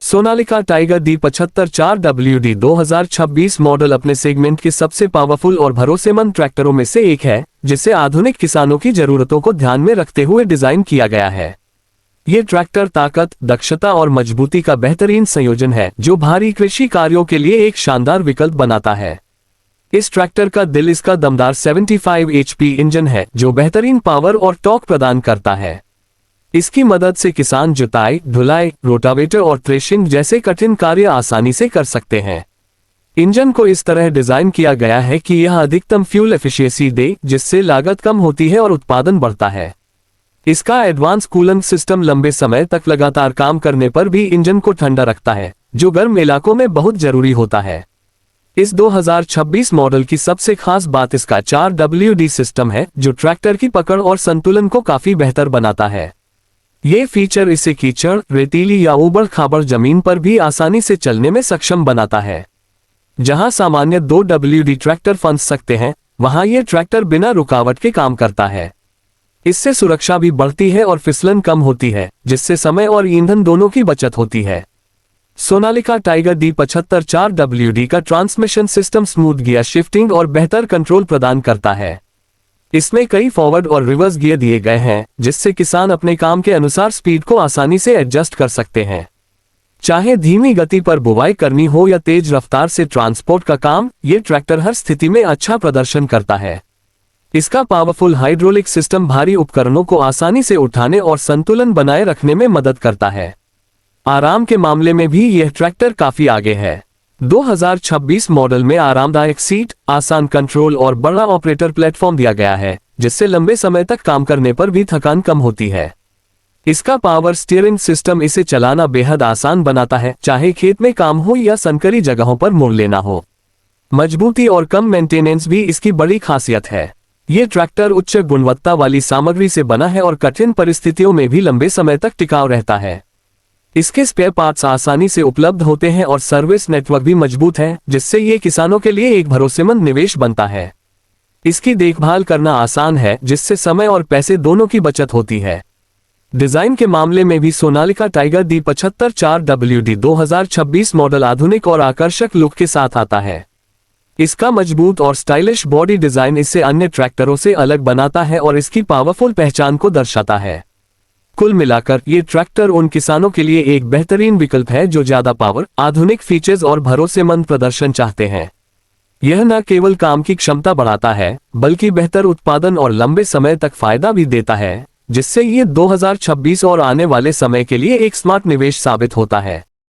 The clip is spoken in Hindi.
Sonalika tiger D75 4WD 2026 model अपने सेगमेंट के सबसे पावरफुल और भरोसेमंद ट्रैक्टरों में से एक है, जिसे आधुनिक किसानों की जरूरतों को ध्यान में रखते हुए डिजाइन किया गया है। ये ट्रैक्टर ताकत, दक्षता और मजबूती का बेहतरीन संयोजन है, जो भारी कृषि कार्यों के लिए एक शानदार विकल्प बनाता है। इस ट्रैक्टर का दिल इसका दमदार 75 HP इंजन है, जो बेहतरीन पावर और टॉर्क प्रदान करता है। इसकी मदद से किसान जुताई, ढुलाई, रोटावेटर और थ्रेशिंग जैसे कठिन कार्य आसानी से कर सकते हैं। इंजन को इस तरह डिजाइन किया गया है कि यह अधिकतम फ्यूल एफिशिएंसी दे, जिससे लागत कम होती है और उत्पादन बढ़ता है। इसका एडवांस कूलेंट सिस्टम लंबे समय तक लगातार काम करने पर भी इंजन को ठंडा रखता है, जो गर्म इलाकों में बहुत जरूरी होता है। इस 2026 मॉडल की सबसे खास बात इसका 4WD सिस्टम है, जो ट्रैक्टर की पकड़ और संतुलन को काफी बेहतर बनाता है। ये फीचर इसे कीचड़, रेतीली या ऊबड़-खाबड़ जमीन पर भी आसानी से चलने में सक्षम बनाता है। जहां सामान्य 2WD ट्रैक्टर फंस सकते हैं, वहां ये ट्रैक्टर बिना रुकावट के काम करता है। इससे सुरक्षा भी बढ़ती है और फिसलन कम होती है, जिससे समय और ईंधन दोनों की बचत होती है। सोनालिका टाइगर D75 4WD का transmission system smooth gear shifting और बेहतर कंट्रोल प्रदान करता है। इसमें कई फॉरवर्ड और रिवर्स गियर दिए गए हैं, जिससे किसान अपने काम के अनुसार स्पीड को आसानी से एडजस्ट कर सकते हैं। चाहे धीमी गति पर बुवाई करनी हो या तेज रफ्तार से ट्रांसपोर्ट का काम, ये ट्रैक्टर हर स्थिति में अच्छा प्रदर्शन करता है। इसका पावरफुल हाइड्रोलिक सिस्टम भारी उपकरणों को आसानी से उठाने और संतुलन बनाए रखने में मदद करता है। आराम के मामले में भी यह ट्रैक्टर काफी आगे है। 2026 मॉडल में आरामदायक सीट, आसान कंट्रोल और बड़ा ऑपरेटर प्लेटफॉर्म दिया गया है, जिससे लंबे समय तक काम करने पर भी थकान कम होती है। इसका पावर स्टीयरिंग सिस्टम इसे चलाना बेहद आसान बनाता है, चाहे खेत में काम हो या संकरी जगहों पर मोड़ लेना हो। मजबूती और कम मेंटेनेंस भी इसकी बड़ी खासियत है। ये ट्रैक्टर उच्च गुणवत्ता वाली सामग्री से बना है और कठिन परिस्थितियों में भी लंबे समय तक टिकाऊ रहता है। इसके स्पेयर पार्ट्स आसानी से उपलब्ध होते हैं और सर्विस नेटवर्क भी मजबूत है, जिससे ये किसानों के लिए एक भरोसेमंद निवेश बनता है। इसकी देखभाल करना आसान है, जिससे समय और पैसे दोनों की बचत होती है। डिजाइन के मामले में भी Sonalika tiger D75 4WD 2026 model आधुनिक और आकर्षक लुक के साथ आता है। इसका मजबूत और स्टाइलिश बॉडी डिजाइन इसे अन्य ट्रैक्टरों से अलग बनाता है और इसकी पावरफुल पहचान को दर्शाता है। कुल मिलाकर ये ट्रैक्टर उन किसानों के लिए एक बेहतरीन विकल्प है जो ज्यादा पावर, आधुनिक फीचर्स और भरोसेमंद प्रदर्शन चाहते हैं। यह न केवल काम की क्षमता बढ़ाता है, बल्कि बेहतर उत्पादन और लंबे समय तक फायदा भी देता है, जिससे ये 2026 और आने वाले समय के लिए एक स्मार्ट निवेश साबित होता है।